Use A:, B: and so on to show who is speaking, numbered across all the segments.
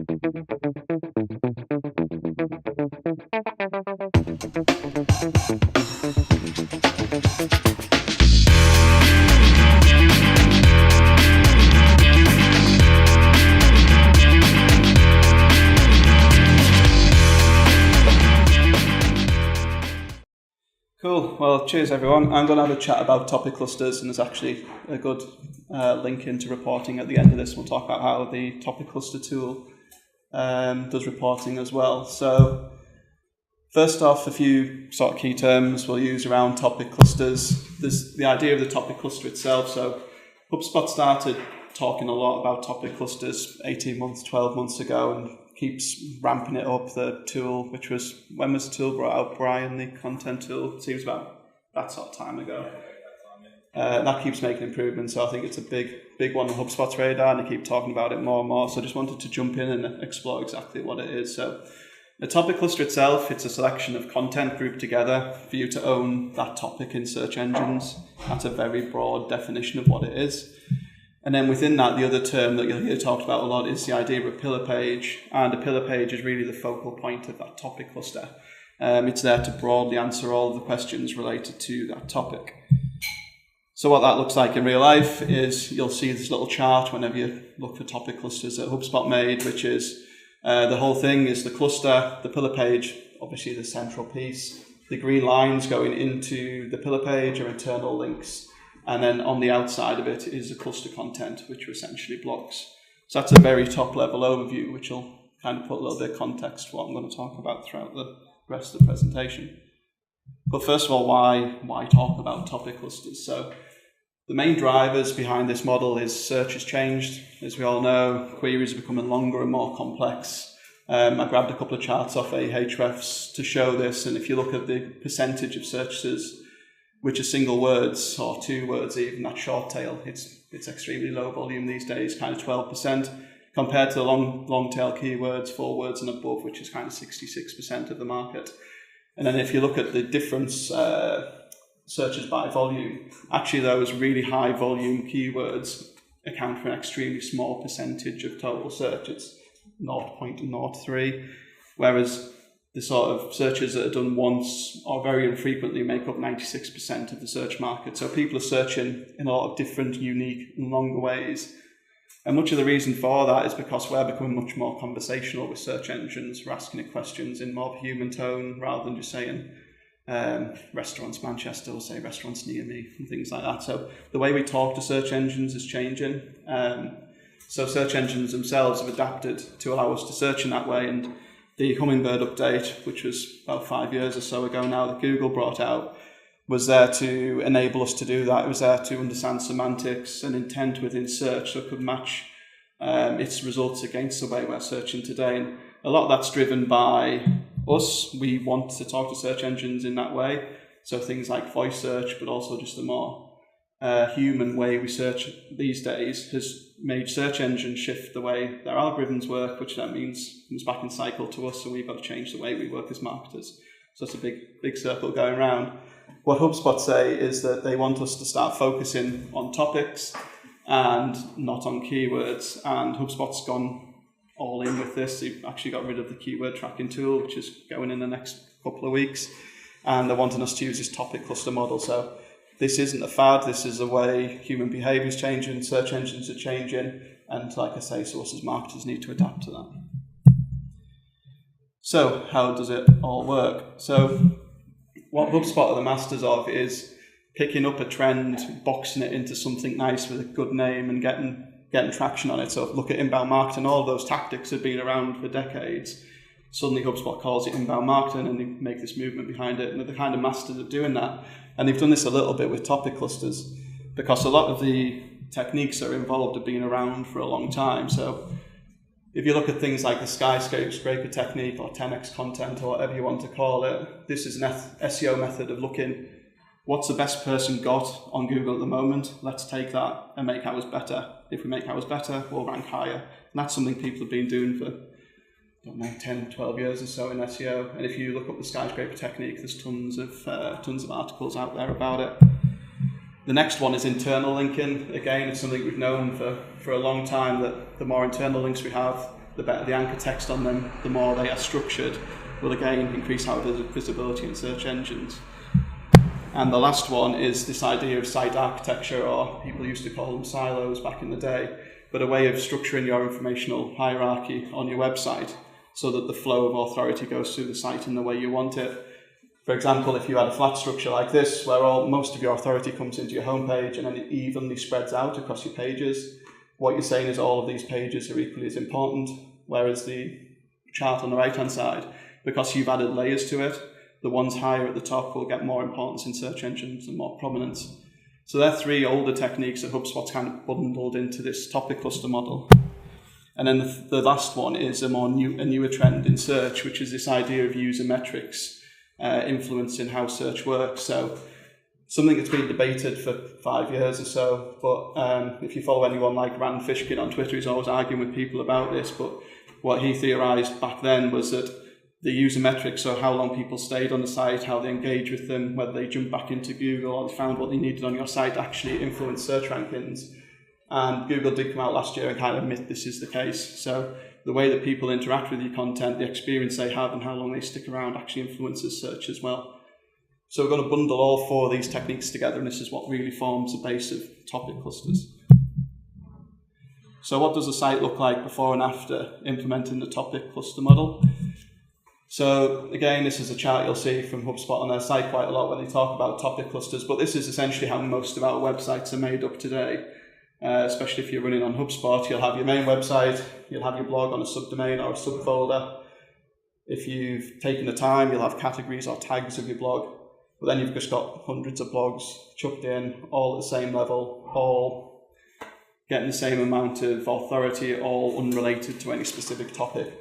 A: Cool. Well, cheers everyone. I'm going to have a chat about topic clusters, and there's actually a good link into reporting at the end of this. We'll talk about how the topic cluster tool does reporting as well. So first off, a few sort of key terms we'll use around topic clusters. There's the idea of the topic cluster itself. So HubSpot started talking a lot about topic clusters 18 months, 12 months ago, and keeps ramping it up. The tool, which was, when was the tool brought out, Brian, the content tool? It seems about that sort of time ago. That keeps making improvements, so I think it's a big one on HubSpot's radar, and they keep talking about it more and more. So I just wanted to jump in and explore exactly what it is. So the topic cluster itself, it's a selection of content grouped together for you to own that topic in search engines. That's a very broad definition of what it is. And then within that, the other term that you'll hear talked about a lot is the idea of a pillar page. And a pillar page is really the focal point of that topic cluster. It's there to broadly answer all of the questions related to that topic. So what that looks like in real life is you'll see this little chart whenever you look for topic clusters that HubSpot made, which is the whole thing is the cluster, the pillar page, obviously the central piece. The green lines going into the pillar page are internal links. And then on the outside of it is the cluster content, which are essentially blocks. So that's a very top level overview, which will kind of put a little bit of context for what I'm going to talk about throughout the rest of the presentation. But first of all, why talk about topic clusters? So the main drivers behind this model is search has changed. As we all know, queries are becoming longer and more complex. I grabbed a couple of charts off Ahrefs to show this, and if you look at the percentage of searches which are single words or 2 words, even that short tail, it's extremely low volume these days, kind of 12%, compared to the long tail keywords, 4 words and above, which is kind of 66% of the market. And then if you look at the difference searches by volume, actually those really high volume keywords account for an extremely small percentage of total search. It's 0.03, whereas the sort of searches that are done once or very infrequently make up 96% of the search market. So people are searching in a lot of different, unique and longer ways. And much of the reason for that is because we're becoming much more conversational with search engines. We're asking it questions in more of a human tone rather than just saying restaurants Manchester, or say restaurants near me and things like that. So the way we talk to search engines is changing. So search engines themselves have adapted to allow us to search in that way. And the Hummingbird update, which was about 5 years or so ago now, that Google brought out, was there to enable us to do that. It was there to understand semantics and intent within search, so it could match its results against the way we're searching today. And a lot of that's driven by us. We want to talk to search engines in that way. So things like voice search, but also just the more human way we search these days has made search engines shift the way their algorithms work, which then means comes back in cycle to us, so we've got to change the way we work as marketers. So it's a big circle going around. What HubSpot say is that they want us to start focusing on topics and not on keywords, and HubSpot's gone all in with this. They've actually got rid of the keyword tracking tool, which is going in the next couple of weeks, and they're wanting us to use this topic cluster model. So this isn't a fad, this is the way human behaviour is changing, search engines are changing, and like I say, so us as marketers need to adapt to that. So how does it all work? So what HubSpot are the masters of is picking up a trend, boxing it into something nice with a good name and getting traction on it. So look at inbound marketing, all of those tactics have been around for decades. Suddenly HubSpot calls it inbound marketing and they make this movement behind it, and they're the kind of masters of doing that. And they've done this a little bit with topic clusters because a lot of the techniques that are involved have been around for a long time. So if you look at things like the skyscraper technique or 10x content or whatever you want to call it, this is an SEO method of looking what's the best person got on Google at the moment. Let's take that and make ours better. If we make ours better, we'll rank higher. And that's something people have been doing for 10, 12 years or so in SEO. And if you look up the skyscraper technique, there's tons of articles out there about it. The next one is internal linking. Again, it's something we've known for a long time, that the more internal links we have, the better the anchor text on them, the more they are structured, will again increase our visibility in search engines. And the last one is this idea of site architecture, or people used to call them silos back in the day, but a way of structuring your informational hierarchy on your website so that the flow of authority goes through the site in the way you want it. For example, if you had a flat structure like this, where most of your authority comes into your homepage and then it evenly spreads out across your pages, what you're saying is all of these pages are equally as important, whereas the chart on the right-hand side, because you've added layers to it, the ones higher at the top will get more importance in search engines and more prominence. So they're three older techniques that HubSpot's kind of bundled into this topic cluster model. And then the last one is a newer trend in search, which is this idea of user metrics influencing how search works. So something that's been debated for 5 years or so, but if you follow anyone like Rand Fishkin on Twitter, he's always arguing with people about this, but what he theorized back then was that the user metrics, so how long people stayed on the site, how they engage with them, whether they jumped back into Google or they found what they needed on your site, actually influenced search rankings. And Google did come out last year and kind of admit this is the case. So the way that people interact with your content, the experience they have and how long they stick around actually influences search as well. So we're going to bundle all four of these techniques together, and this is what really forms the base of topic clusters. So what does the site look like before and after implementing the topic cluster model? So again, this is a chart you'll see from HubSpot on their site quite a lot when they talk about topic clusters, but this is essentially how most of our websites are made up today. Especially if you're running on HubSpot, you'll have your main website, you'll have your blog on a subdomain or a subfolder. If you've taken the time, you'll have categories or tags of your blog, but then you've just got hundreds of blogs chucked in, all at the same level, all getting the same amount of authority, all unrelated to any specific topic.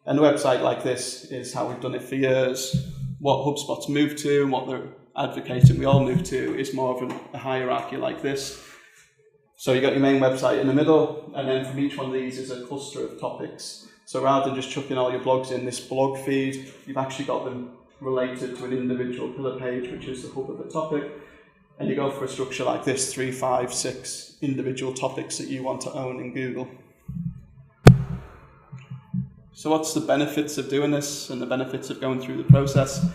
A: And a website like this is how we've done it for years. What HubSpot's moved to and what they're advocating we all move to is more of a hierarchy like this. So you've got your main website in the middle, and then from each one of these is a cluster of topics. So rather than just chucking all your blogs in this blog feed, you've actually got them related to an individual pillar page, which is the hub of the topic. And you go for a structure like this, 3, 5, 6 individual topics that you want to own in Google. So what's the benefits of doing this and the benefits of going through the process?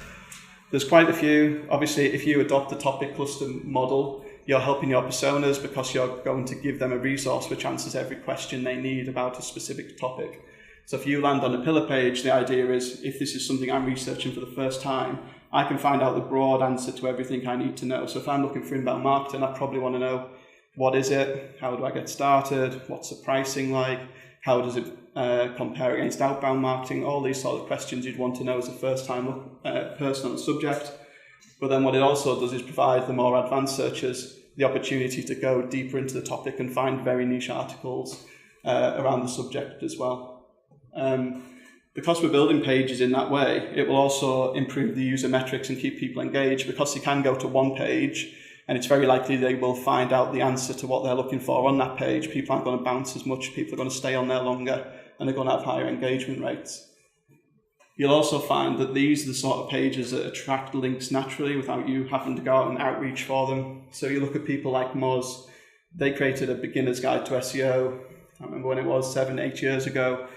A: There's quite a few. Obviously, if you adopt the topic cluster model, you're helping your personas because you're going to give them a resource which answers every question they need about a specific topic. So if you land on a pillar page, the idea is if this is something I'm researching for the first time, I can find out the broad answer to everything I need to know. So if I'm looking for inbound marketing, I probably want to know, what is it? How do I get started? What's the pricing like? How does it compare against outbound marketing? All these sort of questions you'd want to know as a first-time person on the subject. But then what it also does is provide the more advanced searchers the opportunity to go deeper into the topic and find very niche articles around the subject as well. Because we're building pages in that way, it will also improve the user metrics and keep people engaged, because they can go to one page and it's very likely they will find out the answer to what they're looking for on that page. People aren't going to bounce as much, people are going to stay on there longer, and they're going to have higher engagement rates. You'll also find that these are the sort of pages that attract links naturally without you having to go out and outreach for them. So you look at people like Moz, they created a beginner's guide to SEO. I can't remember when it was, 7, 8 years ago.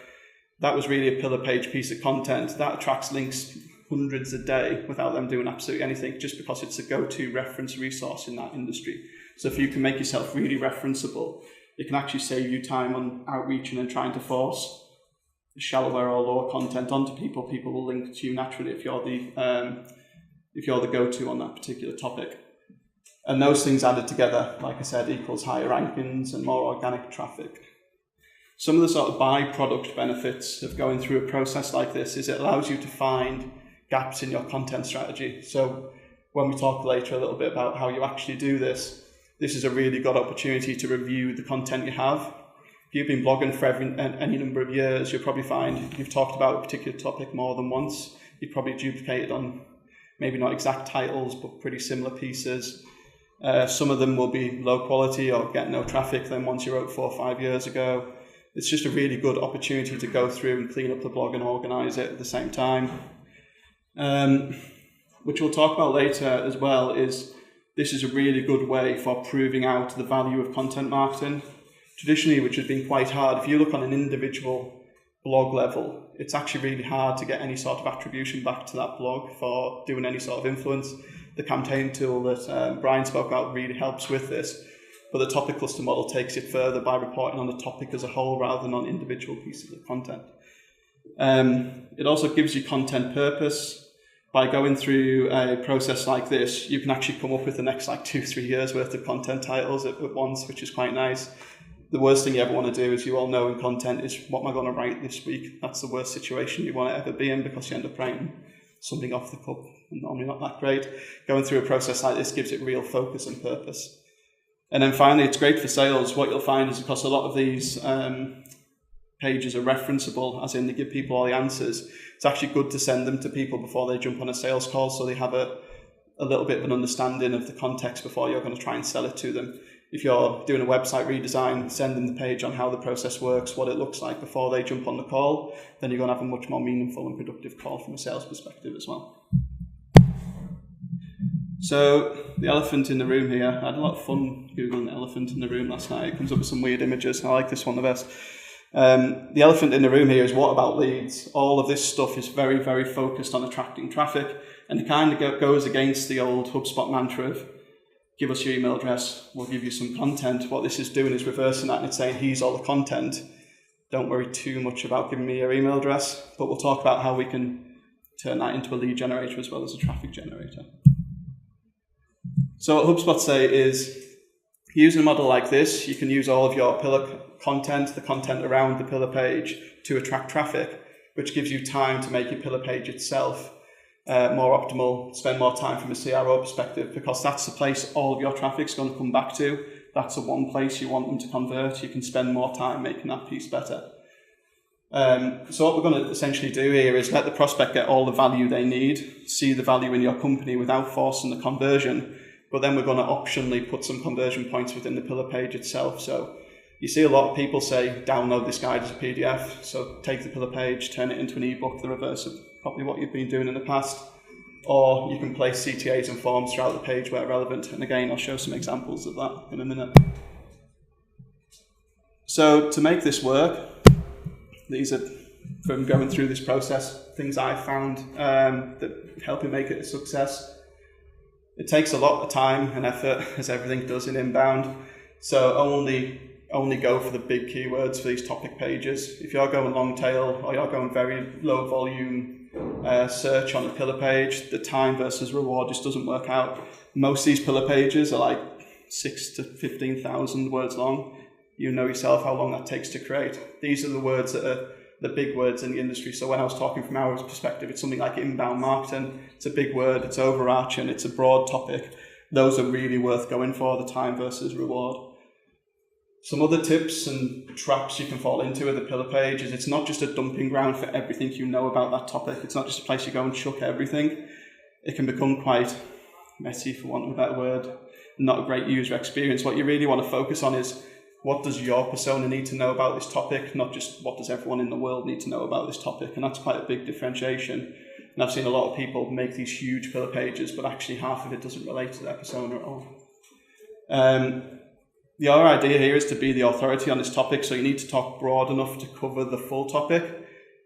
A: That was really a pillar page piece of content. That attracts links hundreds a day without them doing absolutely anything, just because it's a go-to reference resource in that industry. So if you can make yourself really referenceable, it can actually save you time on outreaching and trying to force shallower or lower content onto people. People will link to you naturally if you're the go-to on that particular topic. And those things added together, like I said, equals higher rankings and more organic traffic. Some of the sort of byproduct benefits of going through a process like this is it allows you to find gaps in your content strategy. So when we talk later a little bit about how you actually do this, this is a really good opportunity to review the content you have. If you've been blogging for any number of years, you'll probably find you've talked about a particular topic more than once. You've probably duplicated on maybe not exact titles, but pretty similar pieces. Some of them will be low quality or get no traffic than ones you wrote 4 or 5 years ago. It's just a really good opportunity to go through and clean up the blog and organize it at the same time. Which we'll talk about later as well, is this is a really good way for proving out the value of content marketing. Traditionally, which has been quite hard, if you look on an individual blog level, it's actually really hard to get any sort of attribution back to that blog for doing any sort of influence. The campaign tool that Brian spoke about really helps with this, but the topic cluster model takes it further by reporting on the topic as a whole rather than on individual pieces of content. It also gives you content purpose. By going through a process like this, you can actually come up with the next like 2-3 years worth of content titles at once, which is quite nice. The worst thing you ever want to do, as you all know in content, is what am I going to write this week? That's the worst situation you want to ever be in, because you end up writing something off the cuff and normally not that great. Going through a process like this gives it real focus and purpose. And then finally, it's great for sales. What you'll find is, because a lot of these pages are referenceable, as in they give people all the answers, it's actually good to send them to people before they jump on a sales call, so they have a little bit of an understanding of the context before you're going to try and sell it to them. If you're doing a website redesign, send them the page on how the process works, what it looks like before they jump on the call, then you're going to have a much more meaningful and productive call from a sales perspective as well. So, the elephant in the room here. I had a lot of fun Googling the elephant in the room last night. It comes up with some weird images. I like this one the best. The elephant in the room here is, what about leads? All of this stuff is very, very focused on attracting traffic, and it kind of goes against the old HubSpot mantra of give us your email address, we'll give you some content. What this is doing is reversing that, and it's saying here's all the content. Don't worry too much about giving me your email address, but we'll talk about how we can turn that into a lead generator as well as a traffic generator. So what HubSpot say is, using a model like this, you can use all of your pillar content, the content around the pillar page, to attract traffic, which gives you time to make your pillar page itself more optimal, spend more time from a CRO perspective, because that's the place all of your traffic's going to come back to. That's the one place you want them to convert. You can spend more time making that piece better. So what we're going to essentially do here is let the prospect get all the value they need, see the value in your company without forcing the conversion, but then we're going to optionally put some conversion points within the pillar page itself. So you see a lot of people say, download this guide as a PDF. So take the pillar page, turn it into an ebook, the reverse of probably what you've been doing in the past. Or you can place CTAs and forms throughout the page where relevant. And again, I'll show some examples of that in a minute. So to make this work, these are from going through this process, things I found that help you make it a success. It takes a lot of time and effort, as everything does in inbound. So only go for the big keywords for these topic pages. If you're going long tail or you're going very low volume search on a pillar page, the time versus reward just doesn't work out. Most of these pillar pages are like 6,000 to 15,000 words long. You know yourself how long that takes to create. These are the words that are the big words in the industry. So when I was talking from our perspective, it's something like inbound marketing. It's a big word, it's overarching, it's a broad topic. Those are really worth going for, the time versus reward. Some other tips and traps you can fall into with the pillar page is, it's not just a dumping ground for everything you know about that topic. It's not just a place you go and chuck everything. It can become quite messy, for want of a better word, not a great user experience. What you really want to focus on is, what does your persona need to know about this topic, not just what does everyone in the world need to know about this topic. And that's quite a big differentiation. And I've seen a lot of people make these huge pillar pages, but actually half of it doesn't relate to their persona at all. The other idea here is to be the authority on this topic, so you need to talk broad enough to cover the full topic,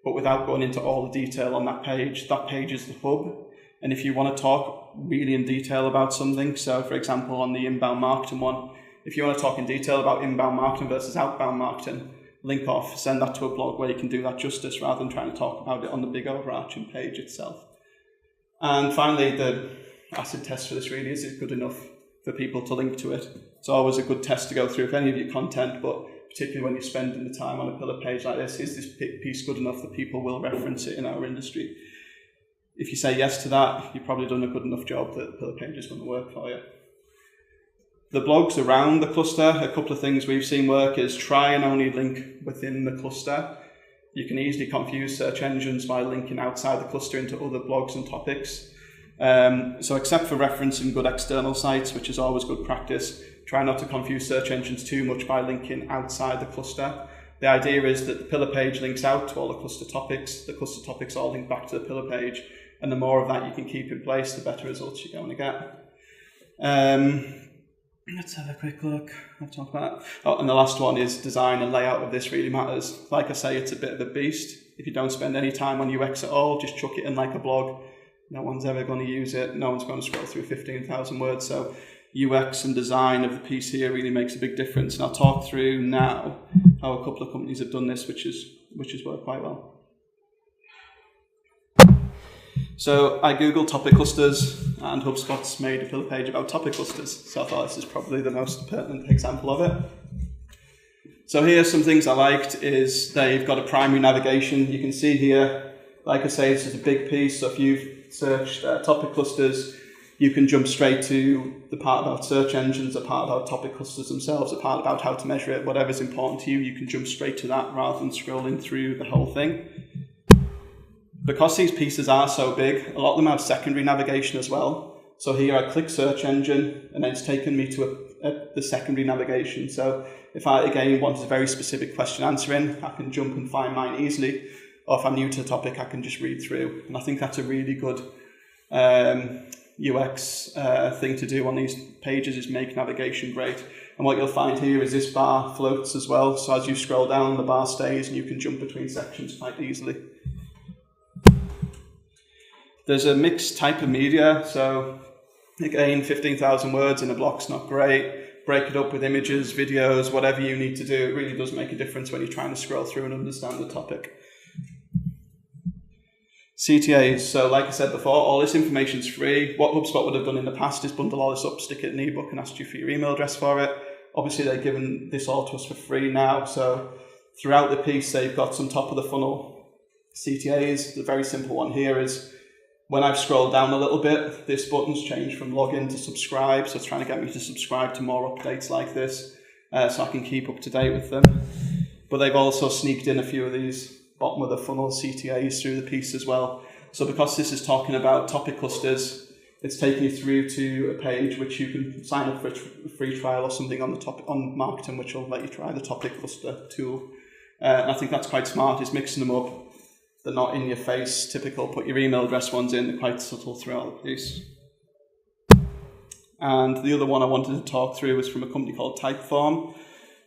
A: but without going into all the detail on that page. That page is the hub, and if you want to talk really in detail about something, so for example on the inbound marketing one, if you want to talk in detail about inbound marketing versus outbound marketing, link off, send that to a blog where you can do that justice rather than trying to talk about it on the big overarching page itself. And finally, the acid test for this really is it good enough for people to link to it. It's always a good test to go through for any of your content, but particularly when you're spending the time on a pillar page like this, is this piece good enough that people will reference it in our industry? If you say yes to that, you've probably done a good enough job that the pillar page is going to work for you. The blogs around the cluster, a couple of things we've seen work is try and only link within the cluster. You can easily confuse search engines by linking outside the cluster into other blogs and topics. So except for referencing good external sites, which is always good practice, try not to confuse search engines too much by linking outside the cluster. The idea is that the pillar page links out to all the cluster topics all link back to the pillar page, and the more of that you can keep in place, the better results you're going to get. Let's have a quick look. I'll talk about. Oh, and the last one is design and layout of this really matters. Like I say, it's a bit of a beast. If you don't spend any time on UX at all, just chuck it in like a blog. No one's ever going to use it. No one's going to scroll through 15,000 words. So UX and design of the piece here really makes a big difference. And I'll talk through now how a couple of companies have done this, which has worked quite well. So I googled topic clusters, and HubSpot's made a pillar page about topic clusters. So I thought this is probably the most pertinent example of it. So here are some things I liked is they've got a primary navigation. You can see here, like I say, this is a big piece. So if you've searched topic clusters, you can jump straight to the part about search engines, the part about topic clusters themselves, the part about how to measure it, whatever's important to you, you can jump straight to that rather than scrolling through the whole thing. Because these pieces are so big, a lot of them have secondary navigation as well. So here I click search engine, and then it's taken me to the secondary navigation. So if I, again, wanted a very specific question answering, I can jump and find mine easily. Or if I'm new to the topic, I can just read through. And I think that's a really good UX thing to do on these pages, is make navigation great. And what you'll find here is this bar floats as well. So as you scroll down, the bar stays, and you can jump between sections quite easily. There's a mixed type of media, so again, 15,000 words in a block's not great. Break it up with images, videos, whatever you need to do. It really does make a difference when you're trying to scroll through and understand the topic. CTAs, so like I said before, all this information is free. What HubSpot would have done in the past is bundle all this up, stick it in an ebook and ask you for your email address for it. Obviously, they've given this all to us for free now, so throughout the piece, they've got some top of the funnel CTAs. The very simple one here is, when I've scrolled down a little bit, this button's changed from login to subscribe, so it's trying to get me to subscribe to more updates like this, so I can keep up to date with them. But they've also sneaked in a few of these bottom of the funnel CTAs through the piece as well. So because this is talking about topic clusters, it's taking you through to a page which you can sign up for a free trial or something on the topic on marketing, which will let you try the topic cluster tool. And I think that's quite smart, is mixing them up. They're not in your face, typical, put your email address ones in, they're quite subtle throughout the piece. And the other one I wanted to talk through was from a company called Typeform.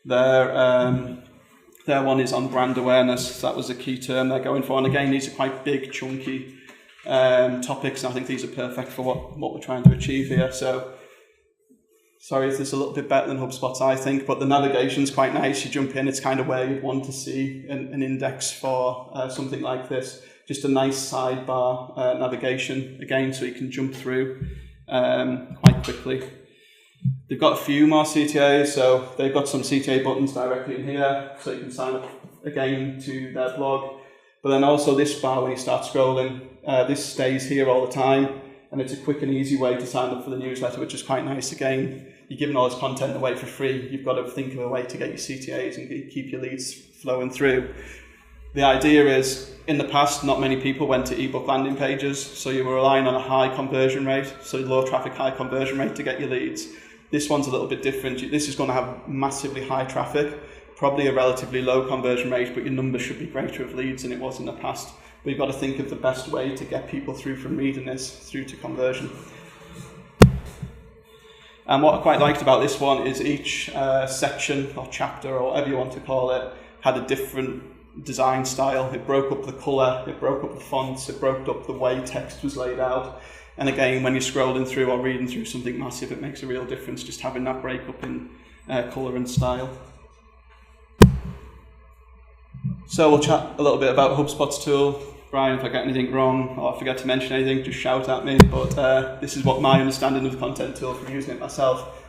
A: Their one is on brand awareness. That was a key term they're going for. And again, these are quite big, chunky topics, and I think these are perfect for what we're trying to achieve here. So, sorry if this is a little bit better than HubSpot's, I think, but the navigation's quite nice. You jump in, it's kind of where you'd want to see an index for something like this. Just a nice sidebar navigation, again, so you can jump through quite quickly. They've got a few more CTAs, so they've got some CTA buttons directly in here, so you can sign up again to their blog. But then also this bar, when you start scrolling, this stays here all the time, and it's a quick and easy way to sign up for the newsletter, which is quite nice. Again, you're giving all this content away for free. You've got to think of a way to get your CTAs and keep your leads flowing through. The idea is, in the past, not many people went to ebook landing pages, so you were relying on a high conversion rate, so low traffic, high conversion rate to get your leads. This one's a little bit different. This is going to have massively high traffic, probably a relatively low conversion rate, but your numbers should be greater of leads than it was in the past. But you've got to think of the best way to get people through from reading this through to conversion. And what I quite liked about this one is each section or chapter or whatever you want to call it had a different design style. It broke up the colour, it broke up the fonts, it broke up the way text was laid out. And again, when you're scrolling through or reading through something massive, it makes a real difference just having that breakup in colour and style. So we'll chat a little bit about HubSpot's tool. Brian, if I get anything wrong or I forget to mention anything, just shout at me. But this is what my understanding of the content tool from using it myself.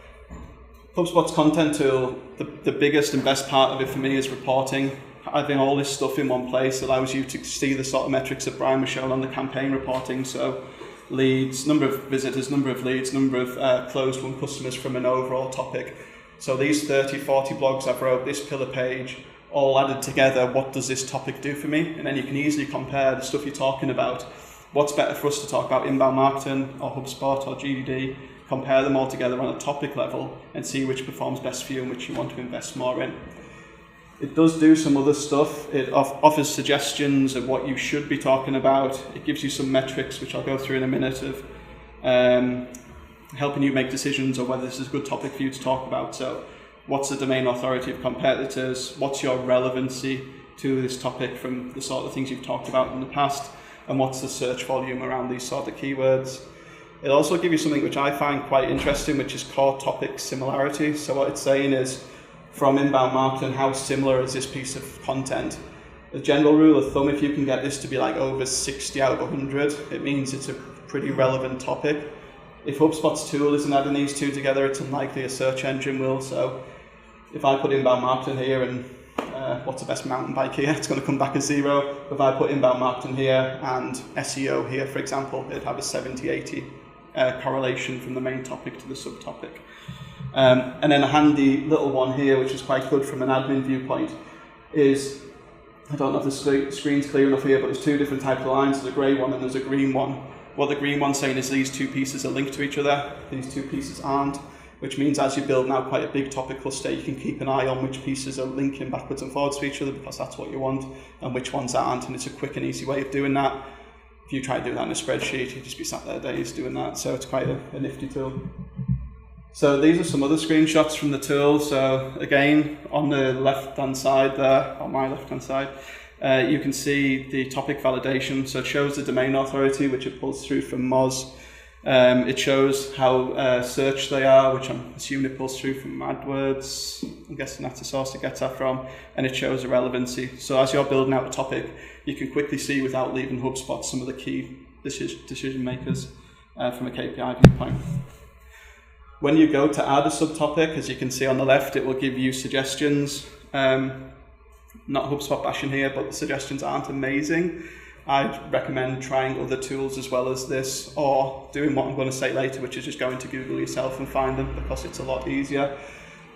A: HubSpot's content tool, the biggest and best part of it for me is reporting. Having all this stuff in one place allows you to see the sort of metrics that Brian was showing on the campaign reporting. So leads, number of visitors, number of leads, number of closed won customers from an overall topic. So these 30, 40 blogs I've wrote, this pillar page, all added together, what does this topic do for me? And then you can easily compare the stuff you're talking about. What's better for us to talk about, inbound marketing or HubSpot or GDD, compare them all together on a topic level and see which performs best for you and which you want to invest more in. It does do some other stuff. It offers suggestions of what you should be talking about. It gives you some metrics, which I'll go through in a minute, of helping you make decisions on whether this is a good topic for you to talk about. So what's the domain authority of competitors? What's your relevancy to this topic from the sort of things you've talked about in the past? And what's the search volume around these sort of keywords? It'll also give you something which I find quite interesting, which is core topic similarity. So what it's saying is, from inbound marketing, how similar is this piece of content? The general rule of thumb, if you can get this to be like over 60 out of 100, it means it's a pretty relevant topic. If HubSpot's tool isn't adding these two together, it's unlikely a search engine will. So if I put inbound marketing here and what's the best mountain bike here, it's going to come back as 0. If I put inbound marketing here and SEO here, for example, it'd have a 70-80 correlation from the main topic to the subtopic. And then a handy little one here, which is quite good from an admin viewpoint, is, I don't know if the screen's clear enough here, but there's 2 different types of lines. There's a grey one and there's a green one. What the green one's saying is these 2 pieces are linked to each other, these 2 pieces aren't, which means as you build now quite a big topic cluster, you can keep an eye on which pieces are linking backwards and forwards to each other, because that's what you want, and which ones aren't, and it's a quick and easy way of doing that. If you try to do that in a spreadsheet, you'd just be sat there days doing that, so it's quite a nifty tool. So these are some other screenshots from the tool. So again, on the left-hand side there, on my left-hand side, you can see the topic validation. So it shows the domain authority, which it pulls through from Moz. It shows how searched they are, which I'm assuming it pulls through from AdWords. I'm guessing that's the source it gets that from. And it shows the relevancy. So as you're building out a topic, you can quickly see, without leaving HubSpot, some of the key decision makers from a KPI viewpoint. When you go to add a subtopic, as you can see on the left, it will give you suggestions. Not HubSpot bashing here, but the suggestions aren't amazing. I'd recommend trying other tools as well as this, or doing what I'm going to say later, which is just going to Google yourself and find them, because it's a lot easier.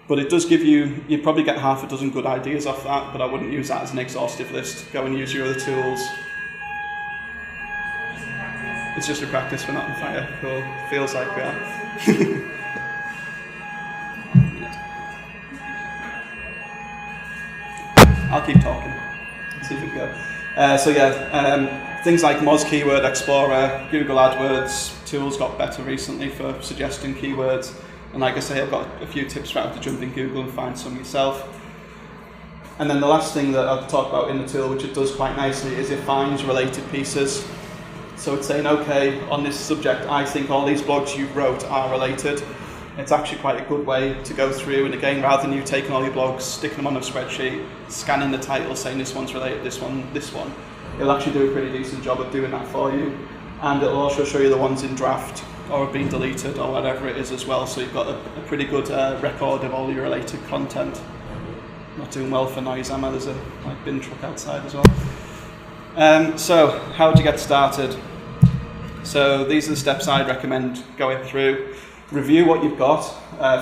A: But it does give you, you probably get half a dozen good ideas off that, but I wouldn't use that as an exhaustive list. Go and use your other tools. It's just a practice, we're not on fire. Cool. Feels like we are. I'll keep talking. Let's see if we can go. Things like Moz Keyword Explorer, Google AdWords tools got better recently for suggesting keywords. And like I say, I've got a few tips for how to jump in Google and find some yourself. And then the last thing that I'll talk about in the tool, which it does quite nicely, is it finds related pieces. So it's saying, okay, on this subject, I think all these blogs you wrote are related. It's actually quite a good way to go through, and again, rather than you taking all your blogs, sticking them on a spreadsheet, scanning the title, saying this one's related, this one, it'll actually do a pretty decent job of doing that for you. And it'll also show you the ones in draft or have been deleted or whatever it is as well, so you've got a pretty good record of all your related content. Not doing well for noise, am I? There's a bin truck outside as well. So how to get started? So these are the steps I'd recommend going through. Review what you've got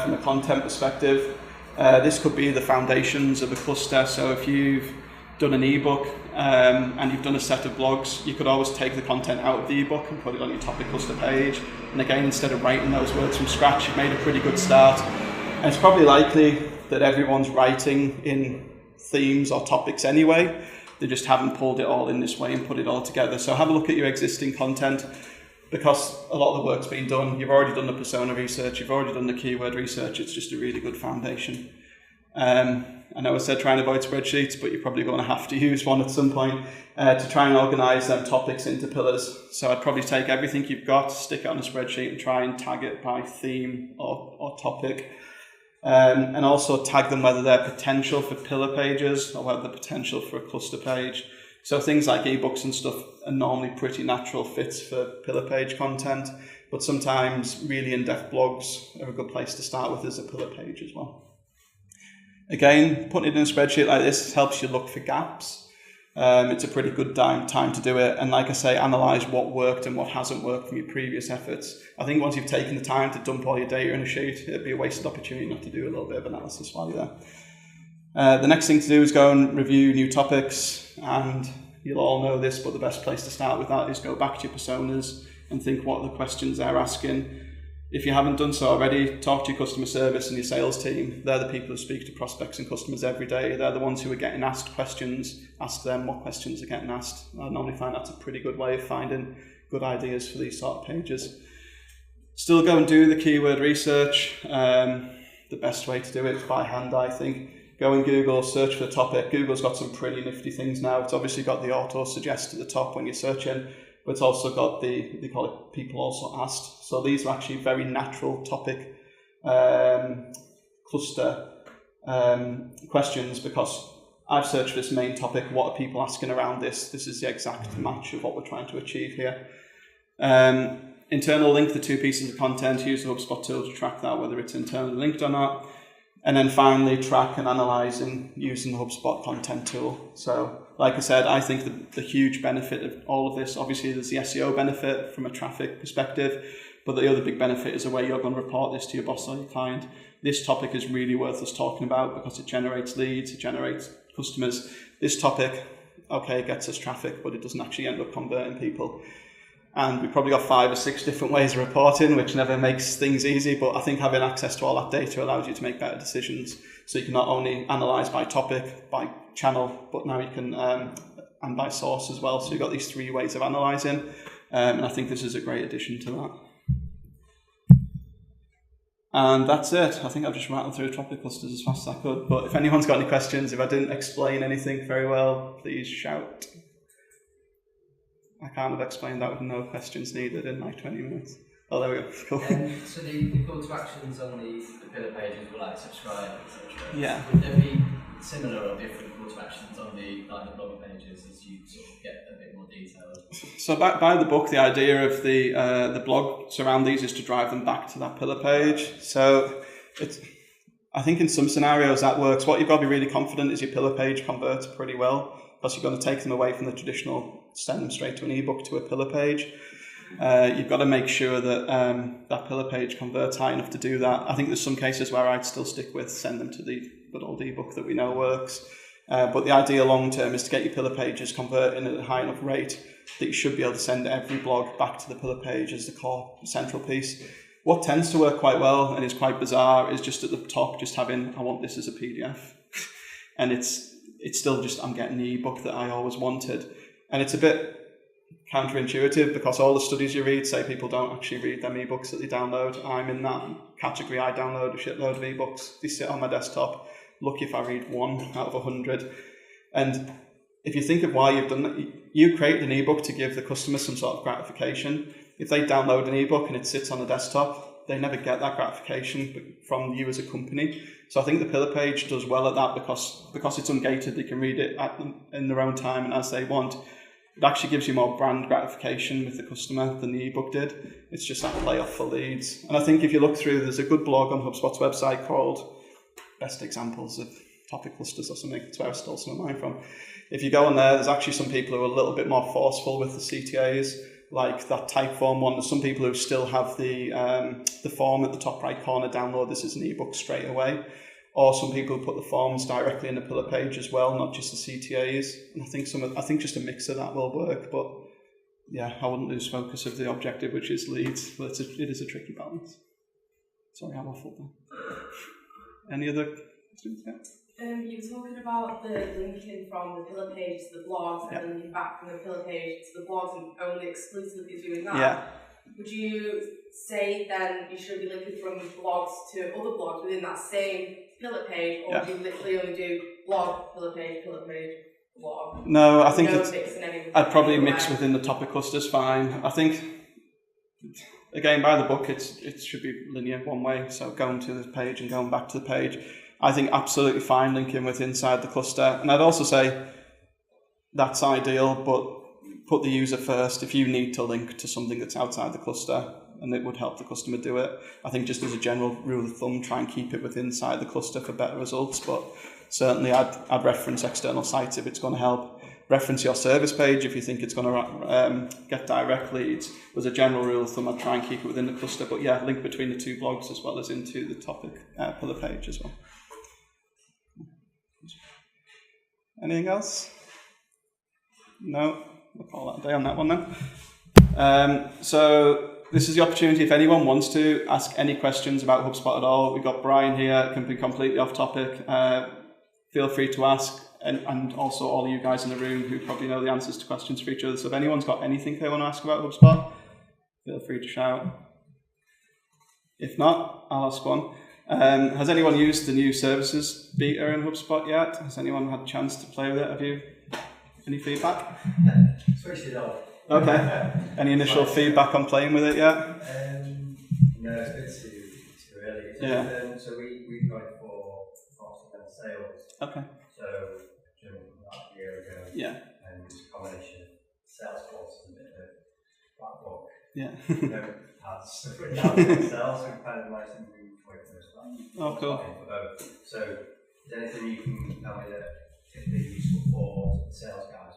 A: from a content perspective. This could be the foundations of a cluster. So if you've done an ebook and you've done a set of blogs, you could always take the content out of the ebook and put it on your topic cluster page. And again, instead of writing those words from scratch, you've made a pretty good start. And it's probably likely that everyone's writing in themes or topics anyway. They just haven't pulled it all in this way and put it all together. So have a look at your existing content, because a lot of the work's been done. You've already done the persona research, you've already done the keyword research. It's just a really good foundation. I know I said try and avoid spreadsheets, but you're probably going to have to use one at some point to try and organise them topics into pillars. So I'd probably take everything you've got, stick it on a spreadsheet and try and tag it by theme or topic. And also tag them whether they're potential for pillar pages or whether they're potential for a cluster page. So things like ebooks and stuff are normally pretty natural fits for pillar page content, but sometimes really in-depth blogs are a good place to start with as a pillar page as well. Again, putting it in a spreadsheet like this helps you look for gaps. It's a pretty good time to do it. And like I say, analyse what worked and what hasn't worked from your previous efforts. I think once you've taken the time to dump all your data in a sheet, it'd be a wasted opportunity not to do a little bit of analysis while you're there. The next thing to do is go and review new topics, and you'll all know this, but the best place to start with that is go back to your personas and think what are the questions they're asking. If you haven't done so already, talk to your customer service and your sales team. They're the people who speak to prospects and customers every day. They're the ones who are getting asked questions. Ask them what questions are getting asked. I normally find that's a pretty good way of finding good ideas for these sort of pages. Still go and do the keyword research. The best way to do it is by hand, I think. Go and Google, search for the topic. Google's got some pretty nifty things now. It's obviously got the auto-suggest at the top when you're searching, but it's also got they call it people also asked. So these are actually very natural topic cluster questions, because I've searched for this main topic, what are people asking around this? This is the exact match of what we're trying to achieve here. Internal link the 2 pieces of content, use the HubSpot tool to track that, whether it's internally linked or not. And then finally, track and analysing using the HubSpot content tool. So, like I said, I think the huge benefit of all of this, obviously there's the SEO benefit from a traffic perspective, but the other big benefit is the way you're going to report this to your boss or your client. This topic is really worth us talking about because it generates leads, it generates customers. This topic, okay, gets us traffic, but it doesn't actually end up converting people. And we've probably got 5 or 6 different ways of reporting, which never makes things easy, but I think having access to all that data allows you to make better decisions. So you can not only analyse by topic, by channel, but now you can, and by source as well. So you've got these 3 ways of analysing, and I think this is a great addition to that. And that's it. I think I've just rattled through topic clusters as fast as I could, but if anyone's got any questions, if I didn't explain anything very well, please shout. I can't have explained that with no questions needed in like 20 minutes. Oh, there we go. Cool.
B: So the call to actions on the pillar pages were like subscribe, etc.
A: Yeah.
B: Would there be similar or different call to actions on the blog pages as you sort of get a bit more detailed?
A: So by the book, the idea of the blog around these is to drive them back to that pillar page. So I think in some scenarios that works. What you've got to be really confident is your pillar page converts pretty well, because you're going to take them away from the traditional send them straight to an ebook to a pillar page. You've got to make sure that that pillar page converts high enough to do that. I think there's some cases where I'd still stick with send them to the good old ebook that we know works. But the idea long term is to get your pillar pages converting at a high enough rate that you should be able to send every blog back to the pillar page as the core central piece. What tends to work quite well and is quite bizarre is just at the top just having I want this as a PDF. And it's still just I'm getting the ebook that I always wanted. And it's a bit counterintuitive because all the studies you read say people don't actually read them ebooks that they download. I'm in that category. I download a shitload of ebooks. They sit on my desktop. Lucky if I read 1 out of 100. And if you think of why you've done that, you created an ebook to give the customer some sort of gratification. If they download an ebook and it sits on the desktop, they never get that gratification from you as a company. So I think the pillar page does well at that because it's ungated. They can read it in their own time and as they want. It actually gives you more brand gratification with the customer than the ebook did. It's just that play off for leads. And I think if you look through, there's a good blog on HubSpot's website called Best Examples of Topic Clusters or something. That's where I stole some of mine from. If you go on there, there's actually some people who are a little bit more forceful with the CTAs, like that Typeform one. There's some people who still have the form at the top right corner, download this as an ebook straight away. Or some people put the forms directly in the pillar page as well, not just the CTAs. And I think just a mix of that will work. But yeah, I wouldn't lose focus of the objective, which is leads. But it is a tricky balance. Sorry, I waffled there. Any other questions? Yeah.
C: You were talking about the linking from the pillar page to the blogs, and then linking back from the pillar page to the blogs, and only exclusively doing that.
A: Yeah.
C: Would you say then you should be linking from blogs to other blogs within that same pillar page, or do you literally only do blog, pillar page, blog?
A: No, I think I'd probably mix within the topic clusters fine. I think, again, by the book, it should be linear one way, so going to the page and going back to the page. I think absolutely fine linking with inside the cluster. And I'd also say that's ideal, but put the user first. If you need to link to something that's outside the cluster, and it would help the customer do it. I think just as a general rule of thumb, try and keep it within inside the cluster for better results. But certainly I'd reference external sites if it's going to help. Reference your service page if you think it's going to get direct leads. As a general rule of thumb, I'd try and keep it within the cluster. But yeah, link between the 2 blogs as well as into the topic pillar page as well. Anything else? No? We'll call that a day on that one then. So this is the opportunity, if anyone wants to ask any questions about HubSpot at all. We've got Brian here, it can be completely off topic. Feel free to ask, and also all of you guys in the room who probably know the answers to questions for each other. So if anyone's got anything they want to ask about HubSpot, feel free to shout. If not, I'll ask one. Has anyone used the new services beta in HubSpot yet? Has anyone had a chance to play with it? Have you? Any feedback?
D: Switched it off.
A: Okay. Any initial feedback on playing with it yet?
D: No, it's a bit too early. So,
A: Yeah.
D: So we've got it for level sales.
A: Okay.
D: So about a year ago.
A: Yeah.
D: And it's a combination of Salesforce and a bit of black book.
A: Yeah.
D: No pads written down themselves. We've kind of like some really quick first time.
A: Oh, cool.
D: So, is there anything you can tell me that could be useful for sales guys?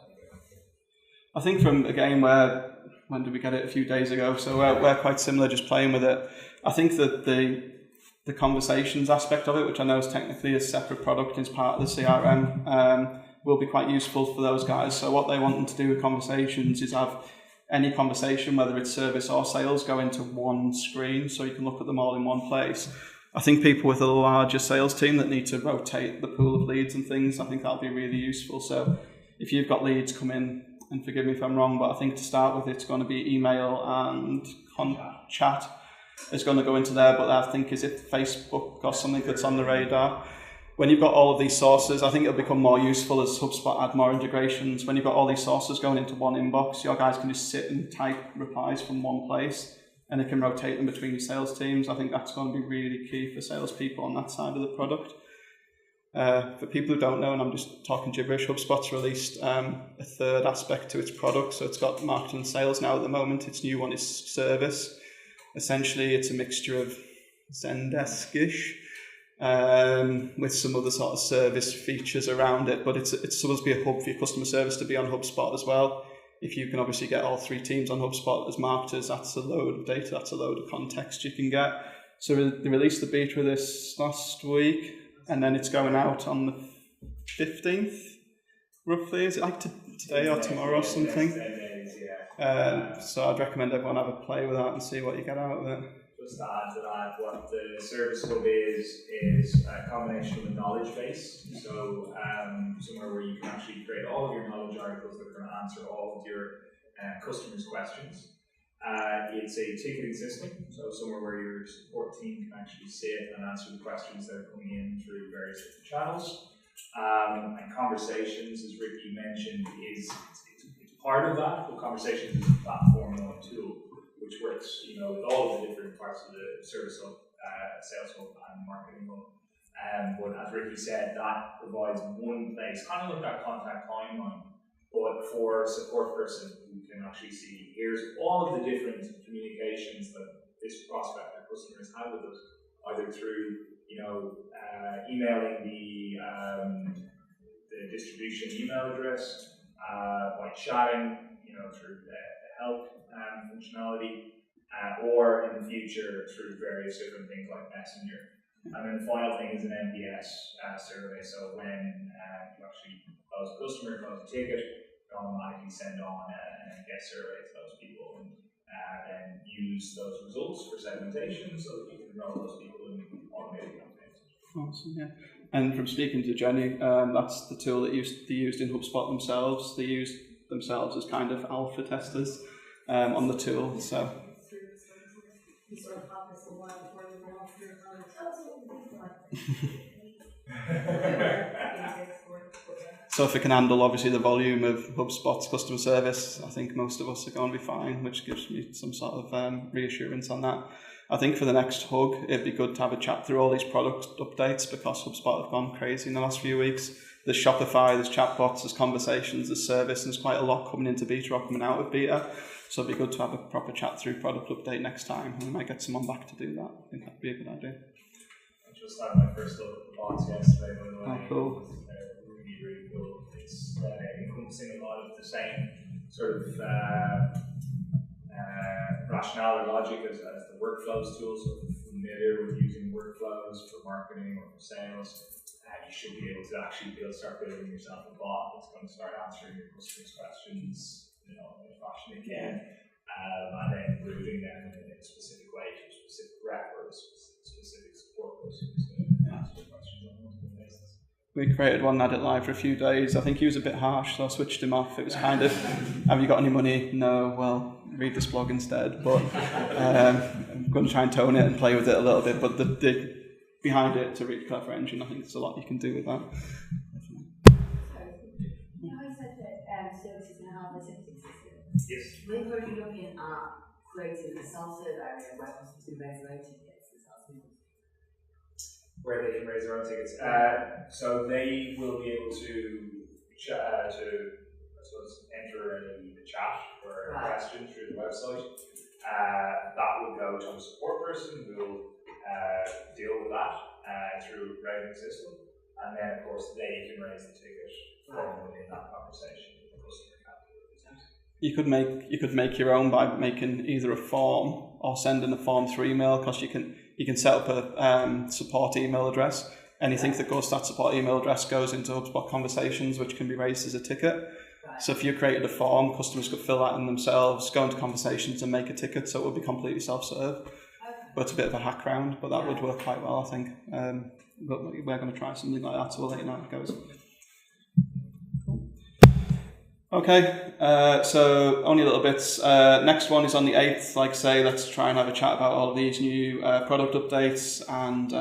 A: I think from a game where, when did we get it? A few days ago. So we're quite similar, just playing with it. I think that the conversations aspect of it, which I know is technically a separate product, is part of the CRM, will be quite useful for those guys. So what they want them to do with conversations is have any conversation, whether it's service or sales, go into one screen so you can look at them all in one place. I think people with a larger sales team that need to rotate the pool of leads and things, I think that'll be really useful. So if you've got leads come in, and forgive me if I'm wrong, but I think to start with it's going to be email and chat is going to go into there, but I think is it Facebook or something that's on the radar. When you've got all of these sources, I think it'll become more useful as HubSpot add more integrations. When you've got all these sources going into one inbox, your guys can just sit and type replies from one place and it can rotate them between your sales teams. I think that's going to be really key for salespeople on that side of the product. For people who don't know, and I'm just talking gibberish, HubSpot's released a third aspect to its product. So it's got marketing and sales now at the moment. Its new one is service. Essentially, it's a mixture of Zendesk-ish with some other sort of service features around it. But it's supposed to be a hub for your customer service to be on HubSpot as well. If you can obviously get all three teams on HubSpot as marketers, that's a load of data, that's a load of context you can get. So they released the beta of this last week. And then it's going out on the 15th, roughly. Is it like today or tomorrow or something? 10 days, yeah. So I'd recommend everyone have a play with that and see what you get out of it.
E: Just to add to that, what the Service Hub is a combination of a knowledge base. So somewhere where you can actually create all of your knowledge articles that are going to answer all of your customers' questions. It's a ticketing system, so somewhere where your support team can actually sit and answer the questions that are coming in through various different channels. And conversations, as Rikkie mentioned, it's part of that, but conversations is a platform and a tool which works, with all of the different parts of the Service Hub, Sales Hub, and Marketing Hub. But as Rikkie said, that provides one place, kind of like that contact timeline. But for a support person who can actually see, here's all of the different communications that this prospect or customer has had with us, either through, emailing the distribution email address, by chatting, through the help functionality, or in the future through various different things like Messenger. And then the final thing is an NPS survey. So when you actually close a customer, close a ticket, you automatically send on an NPS survey to those people, and then use those results for segmentation so that you can enroll those people in automated campaigns.
A: Awesome, yeah. And from speaking to Jenny, that's the tool that they used in HubSpot themselves. They used themselves as kind of alpha testers on the tool. So. So if it can handle obviously the volume of HubSpot's customer service, I think most of us are going to be fine, which gives me some sort of reassurance on that. I think for the next hug, it'd be good to have a chat through all these product updates because HubSpot have gone crazy in the last few weeks. There's Shopify, there's chatbots, there's conversations, there's service, and there's quite a lot coming into beta or coming out of beta. So it'd be good to have a proper chat through product update next time, and we might get someone back to do that. I think that'd be a good idea.
E: I just had my first look at the bots yesterday, by the way.
A: Oh, cool.
E: It was really, really cool. It's encompassing a lot of the same sort of rationale or logic as the workflows tool. So if you're familiar with using workflows for marketing or for sales, you should be able to actually start building yourself a bot that's going to start answering your customers' questions, in a fashion it can, and then routing them in a specific way to a specific rep or a specific support person to answer the questions on multiple basis.
A: We created one and had it live for a few days. I think he was a bit harsh, so I switched him off. It was kind of, have you got any money? No, well, read this blog instead. But I'm going to try and tone it and play with it a little bit. But the behind it, it's a really clever engine. I think there's a lot you can do with that.
F: You know, I said that services and hardware ticketing system.
E: Yes.
F: We're currently looking at creating a self-serve area where customers can raise their own tickets.
E: Where they can raise their own tickets. So they will be able to I suppose, enter a chat or a question through the website. That will go to a support person who will deal with that through a routing system. And then, of course, they can raise the ticket from within that conversation. The customer can.
A: You could make your own by making either a form or sending a form through email, because you can set up a support email address. Anything that goes to that support email address goes into HubSpot conversations, which can be raised as a ticket.
F: Right.
A: So if you created a form, customers could fill that in themselves, go into conversations and make a ticket, so it would be completely self-serve.
F: Okay.
A: But it's a bit of a hack round, but that would work quite well, I think. But we're going to try something like that, so we'll let you know how it goes. Okay, so only little bits. Next one is on the 8th. Like I say, let's try and have a chat about all of these new product updates and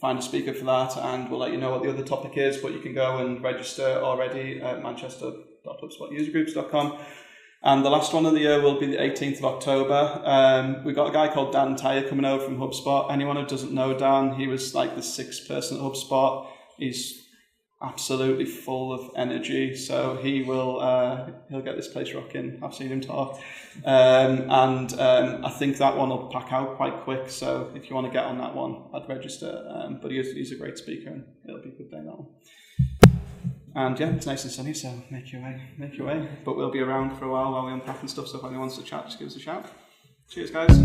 A: find a speaker for that, and we'll let you know what the other topic is, but you can go and register already at manchester.hubspotUserGroups.com. And the last one of the year will be the 18th of October. We've got a guy called Dan Tyre coming over from HubSpot. Anyone who doesn't know Dan, he was like the 6th person at HubSpot. He's absolutely full of energy, so he'll get this place rocking. I've seen him talk, I think that one will pack out quite quick, so if you want to get on that one, I'd register. But he's a great speaker, and it'll be a good day, that one. And yeah, it's nice and sunny, so make your way. But we'll be around for a while we unpack and stuff, so if anyone wants to chat, just give us a shout. Cheers, guys.